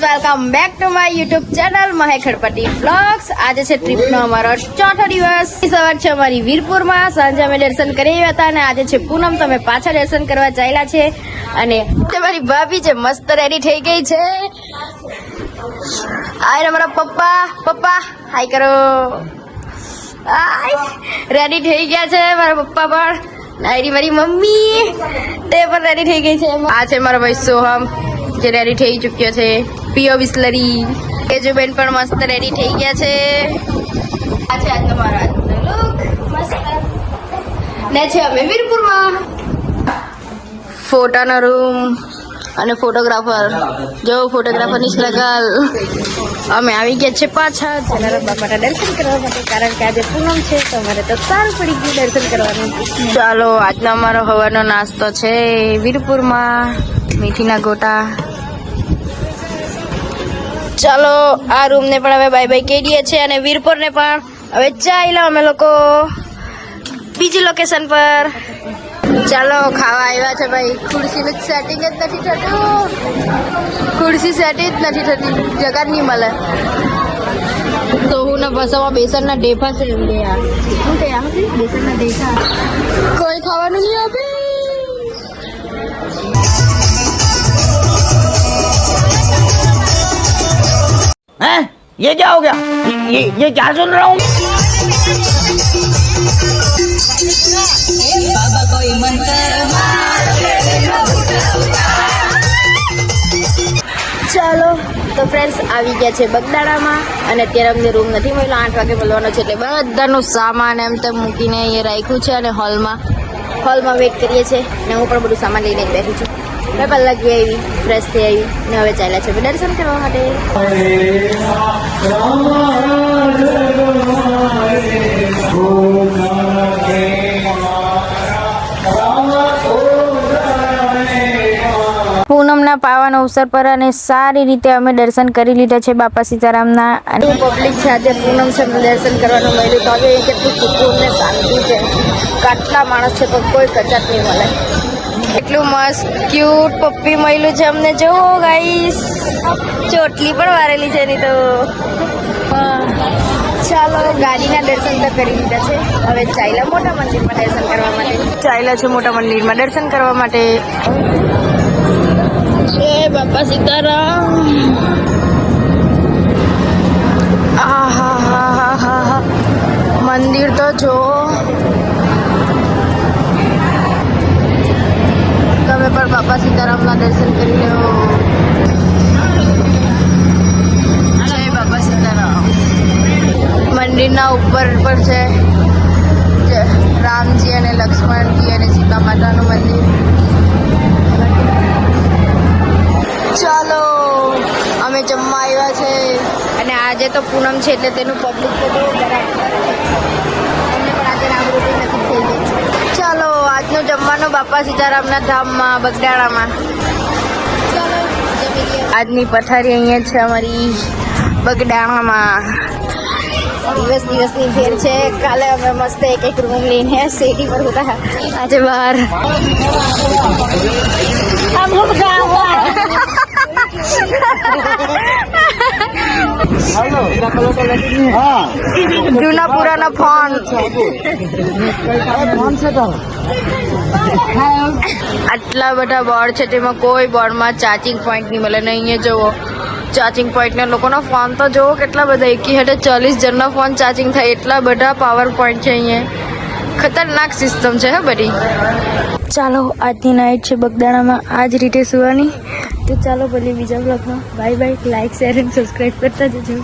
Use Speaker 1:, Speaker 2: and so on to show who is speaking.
Speaker 1: Welcome back to my YouTube channel મહે ખડપતિ vlogs. આજે છે ટ્રીપનો અમારો ચોથો દિવસ। સવાર છે અમારી વીરપુરમાં, સાંજે અમે દર્શન કરી આવ્યા હતા અને આજે છે પૂનમ, તો અમે પાછા દર્શન કરવા ચાલ્યા છે। અને મારી ભાભી છે મસ્ત રેડી થઈ ગઈ છે। આ મારા પપ્પા હાય કરો, રેડી થઈ ગયા છે મારા પપ્પા પણ। આયરી મારી મમ્મી તે પણ રેડી થઈ ગઈ છે। આ છે મારો ભાઈ સોહમ જે રેડી થઈ ચૂક્યો છે। પીઓ બિસ્લરી તેજુબેન પણ મસ્ત રેડી થઈ ગયા છે। આ છે આજનો મારો આજનો લુક મસ્ત ને છે અમે વીરપુરમાં। ફોટાનો રૂમ અને ફોટોગ્રાફર જો ફોટોગ્રાફરની સ્ટ્રગલ। અમે આવી ગયા છે પાછા જલારામ બાપાના દર્શન કરવા માટે, કારણ કે આજે પૂનમ છે તો અમારે તો સારું પડી ગયું દર્શન કરવાનું। ચાલો આજનો અમારો સવારનો નાસ્તો છે વીરપુરમાં મેથીના ગોટા। ચાલો આ રૂમને પણ હવે બાય બાય કહી દઈએ છીએ અને વીરપુરને પણ હવે ચાલો અમે લોકો બીજી લોકેશન પર। ચાલો ખાવા આવ્યા છે ભાઈ। ખુરશીનું સેટિંગ જ નથી થતું, ખુરશી સેટિંગ જ નથી થતી, જગા જ નહીં મળે। તો હું ને બસમાં બેસનના ઢેફા છે એમ કે યાર શું કે બેસનના ઢેફા કોઈ ખાવાનું નહીં આપે।
Speaker 2: हैं? ये क्या हो गया? ये क्या सुन रहा हूँ?
Speaker 1: ચાલો તો ફ્રેન્ડ્સ આવી ગયા છે બગદાણામાં અને અત્યારે અમને રૂમ નથી મળ્યો, 8 વાગે મળવાનો છે, એટલે બધાનું સામાન એમ તેમ મૂકીને અહીંયા રાખ્યું છે અને હોલમાં વેઇટ કરીએ છીએ। અને હું પણ બધું સામાન લઈને જ બેઠી છું। મેં પહેલાં ગઈ આવી, ફ્રેશ થઈ આવી ને હવે ચાલ્યા છે દર્શન કરવા માટે। પૂનમના પાવન અવસર પર અને સારી રીતે અમે દર્શન કરી લીધા છે બાપા સીતારામના। અને પબ્લિક છે આજે પૂનમ છે દર્શન કરવાનું મળ્યું તો હવે કેટલું સુકૂન ને શાંતિ છે। કેટલા માણસ છે પણ કોઈ કચાટ નહીં મળે, એટલું મસ્ત ક્યુટ પપ્પી મળ્યું છે અમને। જો ગાઈસ ચોટલી પણ વારેલી છે એની તો। ચાલો ગાડીના દર્શન તો કરી લીધા છે, હવે ચાલ્યા મોટા મંદિરમાં દર્શન કરવા માટે। મોટા મંદિરમાં દર્શન કરવા માટે। જય બાપા સીતારામ। આહા મંદિર તો જો તમે પણ બાપા સીતારામના દર્શન કરી લો। જય બાપા સીતારામ। મંદિરના ઉપર પર છે રામજી અને લક્ષ્મણજી અને સીતા માતાનું મંદિર। ચાલો અમે જમવા આવ્યા છે અને આજે તો પૂનમ છે એટલે તેનું પબ્લિક તો બહુ બરાબર અમને પણ આજે રામરોટી નસીબ થઈ ગઈ। ચાલો આજનું જમવાનું બાપા સીતારામના ધામમાં બગદાણામાં। ચાલો આજની પથારી અહીંયા છે અમારી બગદાણામાં। દિવસની ફેર છે, કાલે અમે મસ્ત એક રૂમ લઈને સિટી પર હતા, આજે બહાર જૂના પુરાના ફોન। આટલા બધા બોર્ડ છે તેમાં કોઈ બોર્ડમાં ચાર્જિંગ પોઈન્ટ નહીં મળે ને અહીંયા જુઓ ચાર્જિંગ પોઈન્ટના લોકોના ફોન તો જુઓ કેટલા બધા, એકી હેઠે 40 જણના ફોન ચાર્જિંગ થાય એટલા બધા પાવર પોઈન્ટ છે અહીંયા। ખતરનાક સિસ્ટમ છે હે બધી। ચાલો આજની નાઇટ છે બગદાણામાં આ જ રીતે સુવાની। તો ચાલો ભલે બીજા બ્લોગમાં બાય બાય, લાઈક શેર અને સબસ્ક્રાઈબ કરતા જજો।